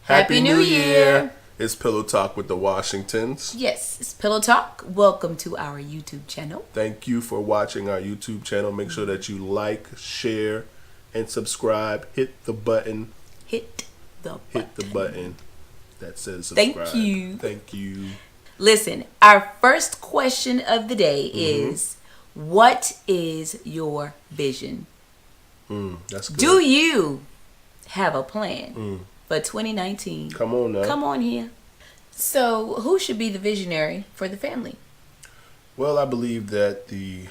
Happy New Year! It's Pillow Talk with the Washingtons. Yes, it's Pillow Talk. Welcome to our YouTube channel. Thank you for watching our YouTube channel. Make sure that you like, share, and subscribe. Hit the button. Hit the button that says subscribe. Thank you. Thank you. Listen, our first question of the day is, what is your vision? That's good. Do you have a plan for 2019? Come on now. Come on here. So, who should be the visionary for the family? Well, I believe that the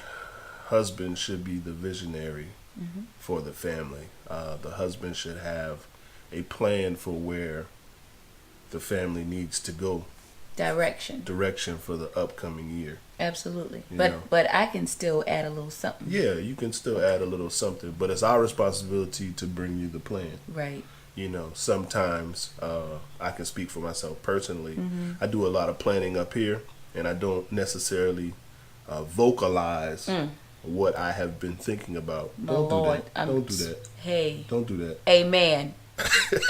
husband should be the visionary for the family. The husband should have a plan for where the family needs to go. Direction for the upcoming year. Absolutely. You But know. but I can still add a little something. Yeah, you can still add a little something, but it's our responsibility to bring you the plan. Right. You know, sometimes I can speak for myself personally. I do a lot of planning up here, and I don't necessarily vocalize what I have been thinking about. Don't do that. Don't do that. Hey. Don't do that. Amen.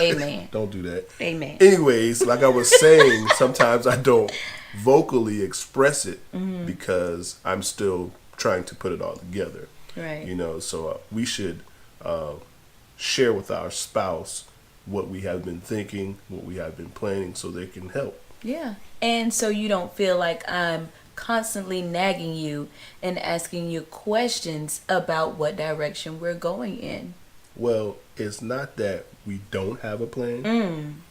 Amen. Don't do that. Amen. Anyways, like I was saying, sometimes I don't vocally express it because I'm still trying to put it all together. Right. You know, so we should share with our spouse what we have been thinking, what we have been planning, so they can help. Yeah. And so you don't feel like I'm constantly nagging you and asking you questions about what direction we're going in. Well, it's not that we don't have a plan.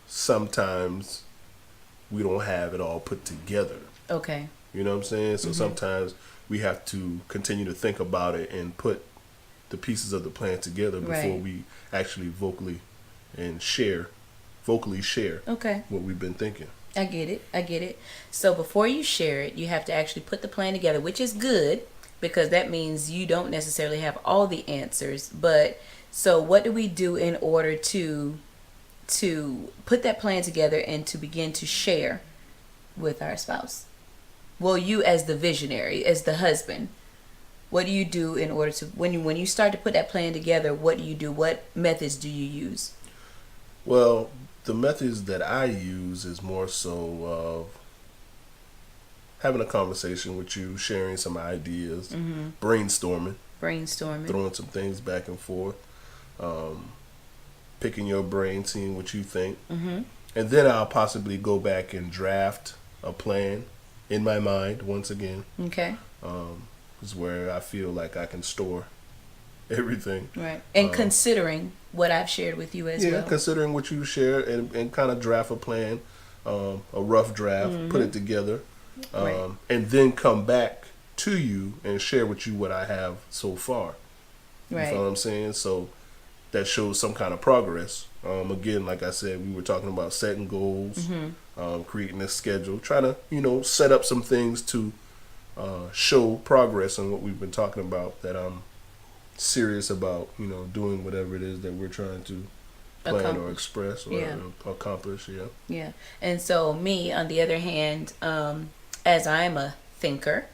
Sometimes we don't have it all put together. Okay. You know what I'm saying? So sometimes we have to continue to think about it and put the pieces of the plan together before we actually vocally share Okay. what we've been thinking. I get it. So before you share it, you have to actually put the plan together, which is good because that means you don't necessarily have all the answers. But so what do we do in order to put that plan together and to begin to share with our spouse? Well, you as the visionary, as the husband, what do you do in order to, when you start to put that plan together, what do you do? What methods do you use? Well, the methods that I use is more so of having a conversation with you, sharing some ideas, brainstorming, throwing some things back and forth, picking your brain, seeing what you think. And then I'll possibly go back and draft a plan in my mind once again. Okay. Is where I feel like I can store everything. Right. And considering what I've shared with you as well. Yeah, considering what you shared and kind of draft a plan, a rough draft, put it together, and then come back to you and share with you what I have so far. You Right. know what I'm saying? So that shows some kind of progress. Again, like I said, we were talking about setting goals, creating a schedule, trying to, set up some things to show progress on what we've been talking about, that I'm serious about, doing whatever it is that we're trying to plan or express or accomplish. Yeah. And so me, on the other hand, as I am a thinker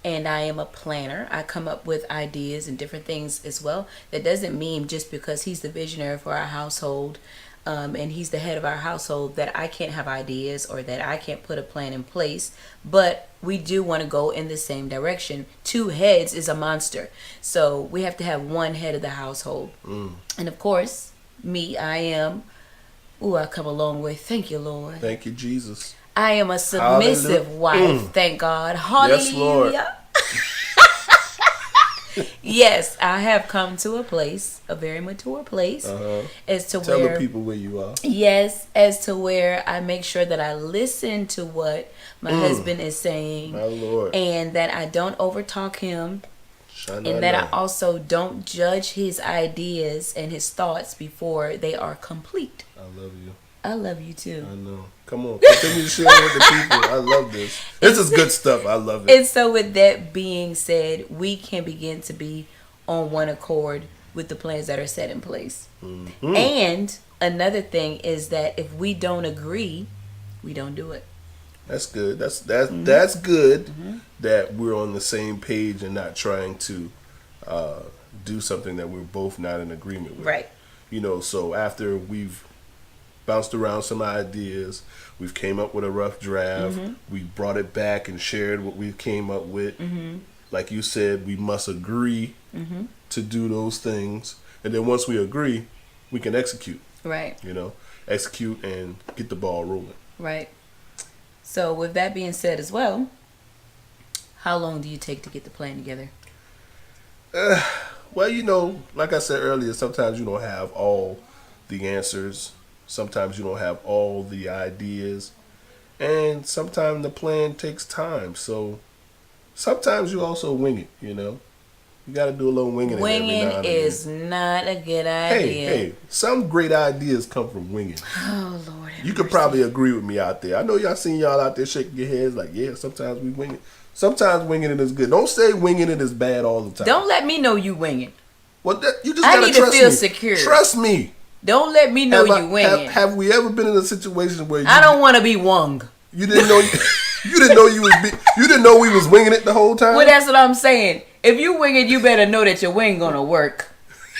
and I am a planner, I come up with ideas and different things as well. That doesn't mean just because he's the visionary for our household and he's the head of our household that I can't have ideas or that I can't put a plan in place. But we do want to go in the same direction. Two heads is a monster. So we have to have one head of the household. And of course, me, I come a long way. Thank you, Lord. Thank you, Jesus. I am a submissive wife. Thank God. Hallelujah. Yes, Lord. Yes, I have come to a place, a very mature place, as to Tell where the people where you are. Yes, as to where I make sure that I listen to what my husband is saying, My Lord. and that I don't overtalk him, Shine and that I light. also don't judge his ideas and his thoughts before they are complete. I love you. I love you too. I know. Come on, continue to share with the people. I love this. This is good stuff. I love it. And so with that being said, we can begin to be on one accord with the plans that are set in place. And another thing is that if we don't agree, we don't do it. That's good. That's good that we're on the same page and not trying to do something that we're both not in agreement with. Right. So after we've bounced around some ideas. We've came up with a rough draft. We brought it back and shared what we came up with. Like you said, we must agree to do those things. And then once we agree, we can execute. Right. Execute and get the ball rolling. Right. So with that being said as well, how long do you take to get the plan together? Well, like I said earlier, sometimes you don't have all the answers. Sometimes you don't have all the ideas. And sometimes the plan takes time. So sometimes you also wing it, You got to do a little winging. Winging is not a good idea. Hey, some great ideas come from winging. Oh, Lord. You could probably agree with me out there. I know y'all seen y'all out there shaking your heads like, yeah, sometimes we wing it. Sometimes winging it is good. Don't say winging it is bad all the time. Don't let me know you winging. Well, you just gotta trust me. I need to feel secure. Trust me. Don't let me know you winging. Have we ever been in a situation where I don't want to be wung? You didn't know you didn't know you didn't know we was winging it the whole time? Well, that's what I'm saying. If you wing it, you better know that your wing gonna work.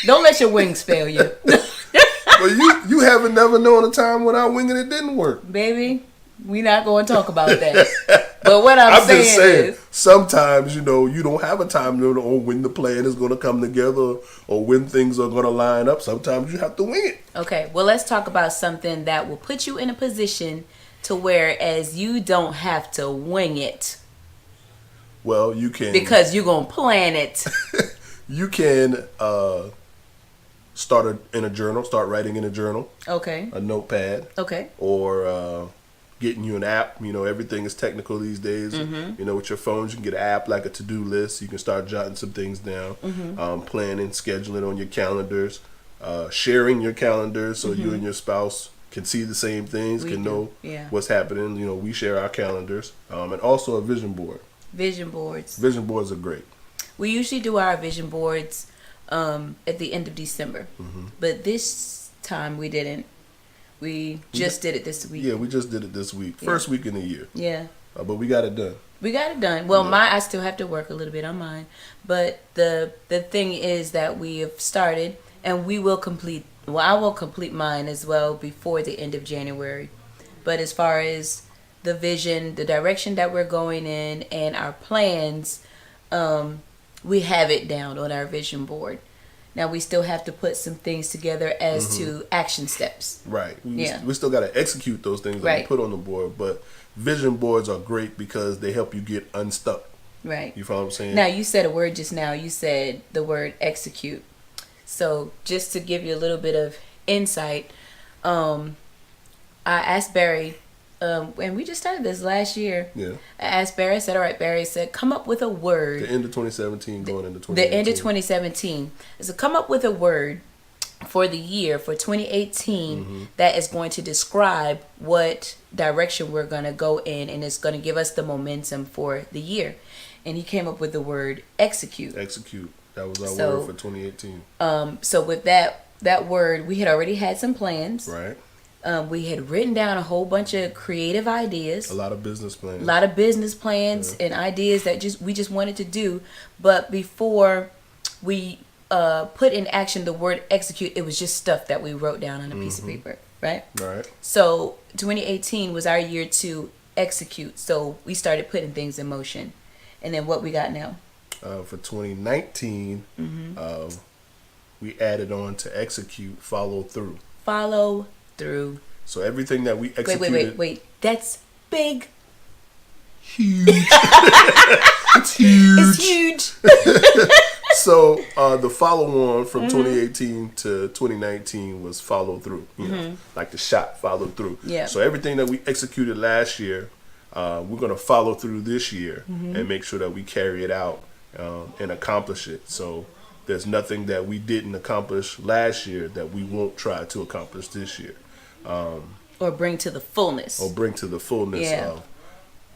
Don't let your wings fail you. Well, you haven't never known a time when our winging it didn't work. Baby, we not going to talk about that. But what I'm saying is, sometimes, you don't have a time to know when the plan is going to come together or when things are going to line up. Sometimes you have to wing it. Okay, well, let's talk about something that will put you in a position to whereas you don't have to wing it. Well, you can. Because you're going to plan it. You can start writing in a journal. Okay. A notepad. Okay. Or getting you an app. Everything is technical these days. With your phones, you can get an app like a to-do list. You can start jotting some things down. Planning, scheduling on your calendars. Sharing your calendars so you and your spouse can see the same things, know what's happening. We share our calendars. And also a vision board. Vision boards. Vision boards are great. We usually do our vision boards at the end of December. But this time we didn't. We just did it this week. Yeah, we just did it this week. First week in the year. Yeah. But we got it done. Well, I still have to work a little bit on mine. But the thing is that we have started and we will complete. Well, I will complete mine as well before the end of January. But as far as the vision, the direction that we're going in, and our plans, we have it down on our vision board. Now we still have to put some things together as to action steps. Right. We still got to execute those things that we put on the board. But vision boards are great because they help you get unstuck. Right. You follow what I'm saying? Now you said a word just now. You said the word execute. So just to give you a little bit of insight, I asked Barry, and we just started this last year. Yeah. I asked Barry, I said, all right, Barry said, come up with a word. The end of 2017 going into 2018. The end of 2017. So come up with a word for the year, for 2018, that is going to describe what direction we're going to go in, and it's going to give us the momentum for the year. And he came up with the word execute. Execute. That was our word for 2018. So with that word, we had already had some plans. Right. We had written down a whole bunch of creative ideas. A lot of business plans. And ideas that we just wanted to do. But before we put in action the word execute, it was just stuff that we wrote down on a piece of paper. Right? Right. So 2018 was our year to execute. So we started putting things in motion. And then what we got now? For 2019, we added on to execute, follow through. Follow through. So everything that we executed. Wait. That's big. Huge. It's huge. So the follow on from 2018 to 2019 was follow through. Like the shot, follow through. Yeah. So everything that we executed last year, we're going to follow through this year and make sure that we carry it out and accomplish it. So there's nothing that we didn't accomplish last year that we won't try to accomplish this year. Or bring to the fullness. Of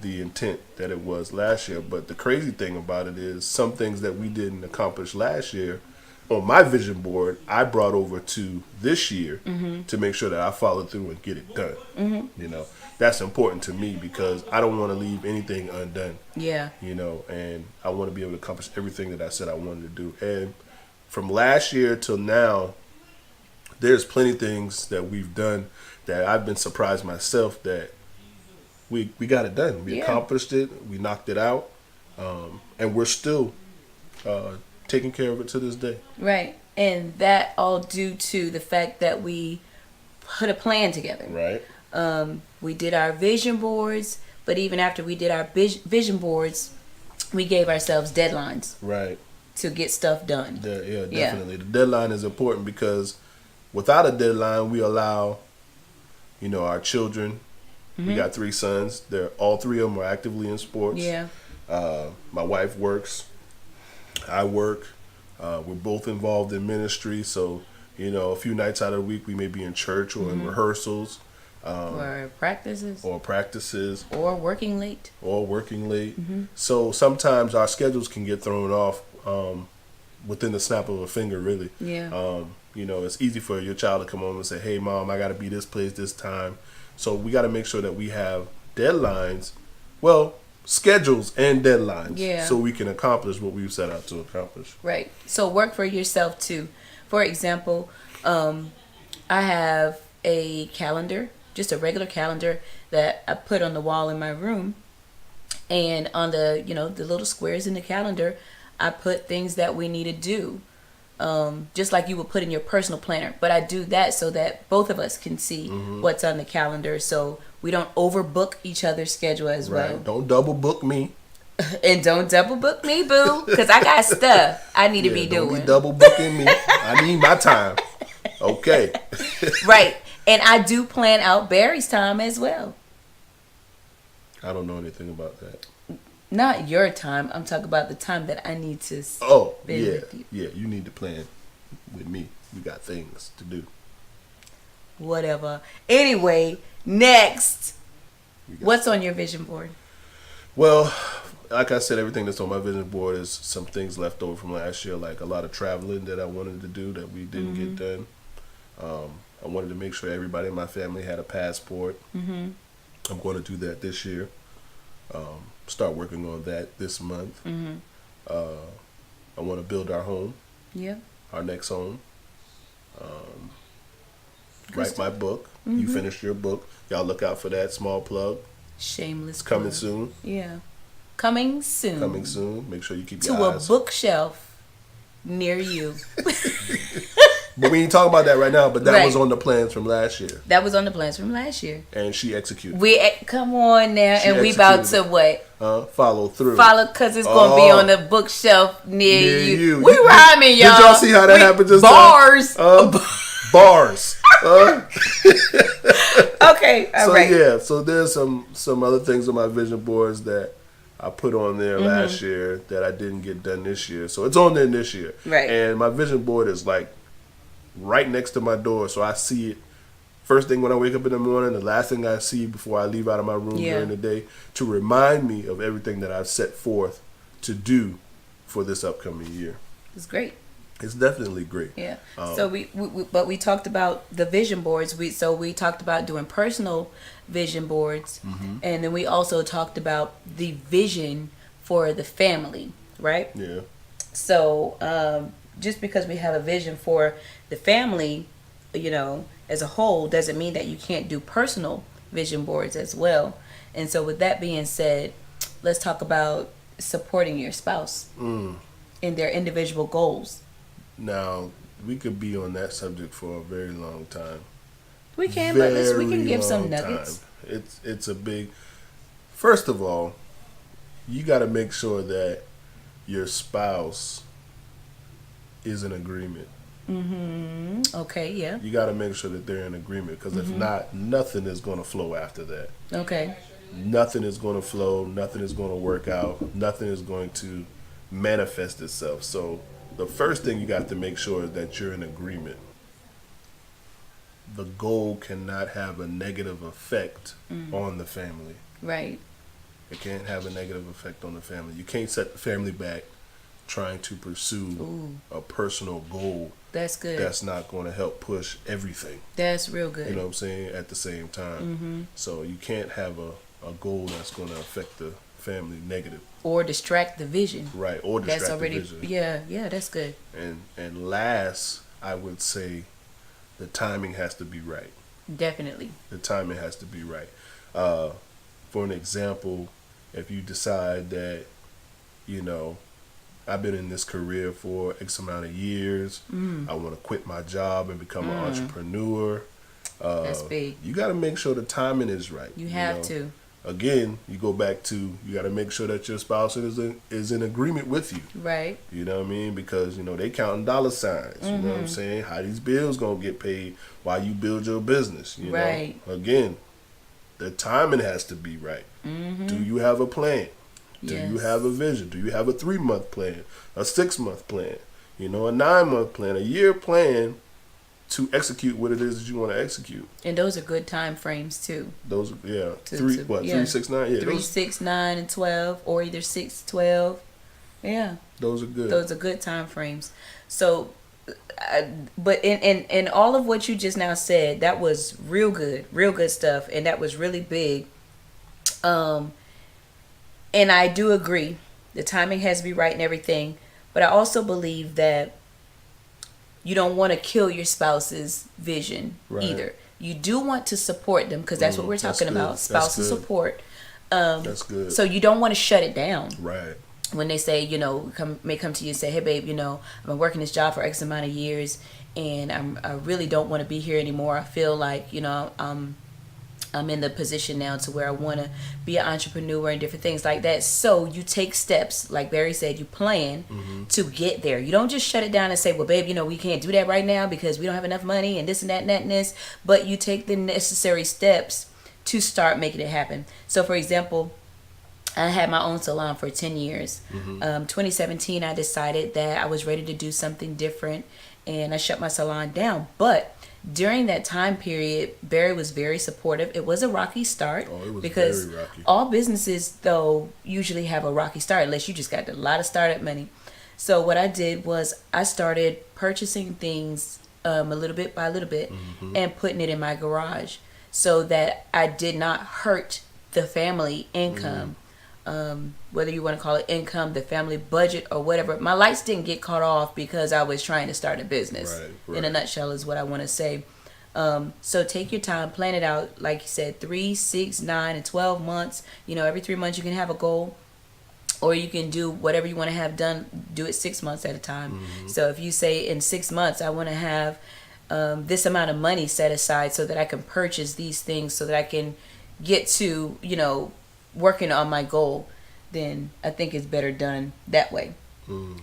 the intent that it was last year. But the crazy thing about it is some things that we didn't accomplish last year on my vision board, I brought over to this year to make sure that I follow through and get it done. That's important to me because I don't want to leave anything undone. Yeah. And I want to be able to accomplish everything that I said I wanted to do. And from last year till now, there's plenty of things that we've done that I've been surprised myself that we got it done. We accomplished it. We knocked it out, and we're still taking care of it to this day. Right, and that all due to the fact that we put a plan together. Right. We did our vision boards, but even after we did our vision boards, we gave ourselves deadlines. Right. To get stuff done. Yeah, definitely. The deadline is important because without a deadline, we allow, our children. We got 3 sons. All 3 of them are actively in sports. Yeah. My wife works. I work. We're both involved in ministry. So, a few nights out of the week, we may be in church or in rehearsals. Or practices. Or working late. So sometimes our schedules can get thrown off within the snap of a finger, really. Yeah. It's easy for your child to come home and say, hey, Mom, I got to be this place this time. So we got to make sure that we have deadlines. Well, schedules and deadlines. Yeah. So we can accomplish what we've set out to accomplish. Right. So work for yourself, too. For example, I have a calendar, just a regular calendar that I put on the wall in my room. And on the, the little squares in the calendar, I put things that we need to do. Just like you would put in your personal planner. But I do that so that both of us can see what's on the calendar. So we don't overbook each other's schedule as well. Don't double book me. And don't double book me, boo. Because I got stuff I need to be doing. Don't be double booking me. I need my time. Okay. Right. And I do plan out Barry's time as well. I don't know anything about that. Not your time. I'm talking about the time that I need to spend with you. Yeah, you need to plan with me. We got things to do. Whatever. Anyway, next. What's on your vision board? Well, like I said, everything that's on my vision board is some things left over from last year, like a lot of traveling that I wanted to do that we didn't get done. I wanted to make sure everybody in my family had a passport. I'm going to do that this year. Start working on that this month. I want to build our home. Yeah. Our next home. Write my book. You finished your book. Y'all look out for that. Small plug. Shameless. It's coming soon. Yeah. Coming soon. Make sure you keep your eyes. To a bookshelf near you. But we ain't talking about that right now. But that was on the plans from last year. And she executed. Come on now. And we about to what? Follow through. Because it's going to be on the bookshelf near you. We Did- rhyming, y'all. Did y'all see how that happened just Bars. Bars. Okay. All right. Yeah. So there's some other things on my vision boards that I put on there last year that I didn't get done this year. So it's on there this year. Right. And my vision board is like right next to my door, so I see it first thing when I wake up in the morning, the last thing I see before I leave out of my room during the day, to remind me of everything that I've set forth to do for this upcoming year. It's great. It's definitely great. Yeah. So we talked about the vision boards. We talked about doing personal vision boards, and then we also talked about the vision for the family, right? Yeah. So just because we have a vision for the family, as a whole, doesn't mean that you can't do personal vision boards as well. And so with that being said, let's talk about supporting your spouse in their individual goals. Now, we could be on that subject for a very long time. We can, but we can give some nuggets. It's a big... First of all, you got to make sure that your spouse is in agreement. Okay, yeah. You got to make sure that they're in agreement, because if not, nothing is going to flow after that. Okay. Nothing is going to flow. Nothing is going to work out. Nothing is going to manifest itself. So the first thing you got to make sure is that you're in agreement. The goal cannot have a negative effect on the family. Right. It can't have a negative effect on the family. You can't set the family back trying to pursue a personal goal. That's good. That's not going to help push everything. That's real good. You know what I'm saying? At the same time. So you can't have a goal that's going to affect the family negative. Or distract the vision. Right. Or distract the vision. Yeah, that's good. And last, I would say the timing has to be right. Definitely. The timing has to be right. For an example, if you decide that, you know, I've been in this career for X amount of years, I want to quit my job and become an entrepreneur. That's big. You got to make sure the timing is right. You have to. Again, you go back to, you got to make sure that your spouse is in agreement with you. Right. You know what I mean? Because, they counting dollar signs. You know what I'm saying? How these bills going to get paid while you build your business. You right. know? Again, the timing has to be right. Do you have a plan? Do you have a vision? Do you have a 3-month plan? A 6-month plan? A 9-month plan? A year plan to execute what it is that you want to execute? And those are good time frames too. Those, 3, 6, 9? Yeah, 3, 6, 9, and 12, or either 6, 12. Yeah. Those are good. Those are good time frames. So, but in all of what you just now said, that was real good stuff, and that was really big. And I do agree, the timing has to be right and everything, but I also believe that you don't want to kill your spouse's vision either. You do want to support them, because that's what we're talking about, spousal support. That's good. So you don't want to shut it down. Right. When they say, may come to you and say, hey, babe, I've been working this job for X amount of years, and I really don't want to be here anymore. I feel like, I'm in the position now to where I want to be an entrepreneur and different things like that. So you take steps, like Barry said, you plan to get there. You don't just shut it down and say, well, babe, we can't do that right now because we don't have enough money and this and that and that and this. But you take the necessary steps to start making it happen. So, for example, I had my own salon for 10 years. 2017, I decided that I was ready to do something different, and I shut my salon down. But during that time period, Barry was very supportive. It was a rocky start. Oh, it was because very rocky. All businesses, though, usually have a rocky start unless you just got a lot of startup money. So what I did was I started purchasing things a little bit by little bit and putting it in my garage so that I did not hurt the family income. Whether you want to call it income, the family budget, or whatever. My lights didn't get cut off because I was trying to start a business. Right. In a nutshell is what I want to say. So take your time, plan it out. Like you said, 3, 6, 9, and 12 months. Every 3 months you can have a goal, or you can do whatever you want to have done. Do it 6 months at a time. So if you say in 6 months I want to have this amount of money set aside so that I can purchase these things, so that I can get to working on my goal, then I think it's better done that way.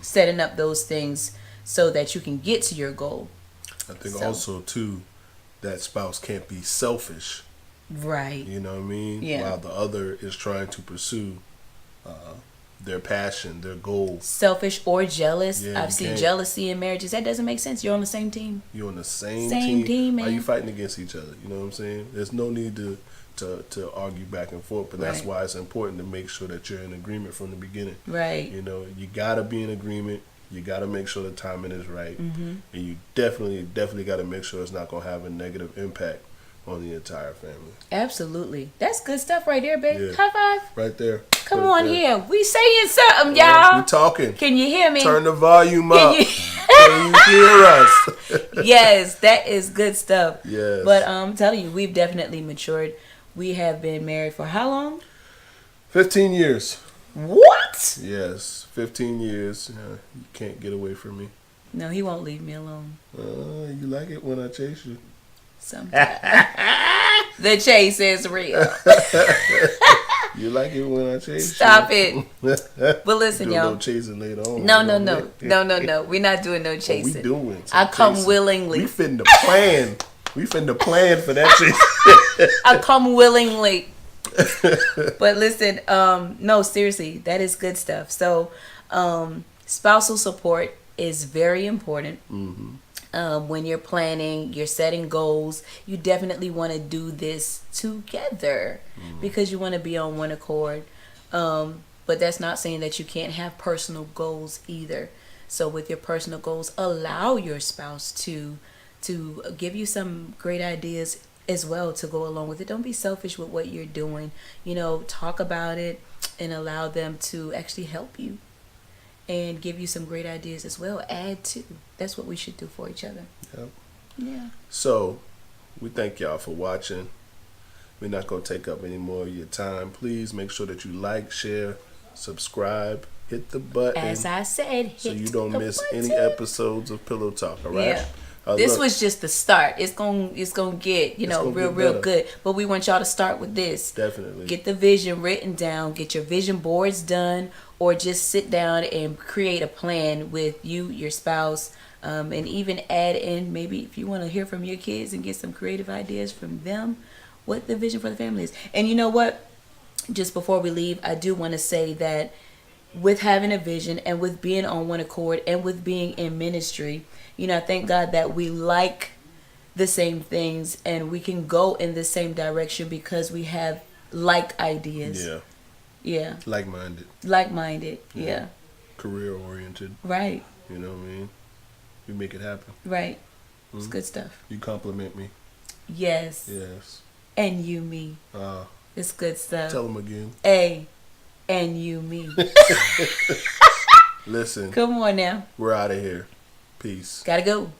Setting up those things so that you can get to your goal. I think also too, that spouse can't be selfish. Right. You know what I mean? Yeah. While the other is trying to pursue their passion, their goal. Selfish or jealous. Yeah, I've seen jealousy in marriages. That doesn't make sense. You're on the same team. You're on the same team, man. Why are you fighting against each other? You know what I'm saying? There's no need to argue back and forth, but that's why it's important to make sure that you're in agreement from the beginning. Right. You gotta be in agreement. You gotta make sure the timing is right, and you definitely got to make sure it's not gonna have a negative impact on the entire family. Absolutely. That's good stuff right there, babe. Yeah. High five. Right there. Come on here. We saying something, y'all. We talking. Can you hear me? Turn the volume up. Can you hear us? Yes, that is good stuff. Yes. But I'm telling you, we've definitely matured. We have been married for how long? 15 years. What? Yes, 15 years. You can't get away from me. No, he won't leave me alone. You like it when I chase you. Sometimes. The chase is real. You like it when I chase Stop you. it. But listen, y'all. No chasing later on. No. We're not doing no chasing. We doing. I come chasing. willingly. We finna plan. We finna plan for that chase. I come willingly. But listen, no, seriously, that is good stuff. So, spousal support is very important. When you're planning, you're setting goals, you definitely want to do this together because you want to be on one accord. But that's not saying that you can't have personal goals either. So with your personal goals, allow your spouse to give you some great ideas as well to go along with it. Don't be selfish with what you're doing. Talk about it and allow them to actually help you and give you some great ideas as well. Add to. That's what we should do for each other. Yep. Yeah. So, we thank y'all for watching. We're not going to take up any more of your time. Please make sure that you like, share, subscribe, hit the button. As I said, hit so you don't miss button. any episodes of Pillow Talk, all right? Yeah. This was just the start. It's gonna get, real good. But we want y'all to start with this. Definitely. Get the vision written down. Get your vision boards done, or just sit down and create a plan with you, your spouse, and even add in maybe if you want to hear from your kids and get some creative ideas from them, what the vision for the family is. And you know what? Just before we leave, I do want to say that with having a vision and with being on one accord and with being in ministry, I thank God that we like the same things and we can go in the same direction because we have like ideas. Yeah. Yeah. Like-minded. Yeah. Career-oriented. Right. You know what I mean? We make it happen. Right. It's good stuff. You compliment me. Yes. Yes. And you me. It's good stuff. Tell them again. And you me. Listen. Come on now. We're out of here. Peace. Gotta go.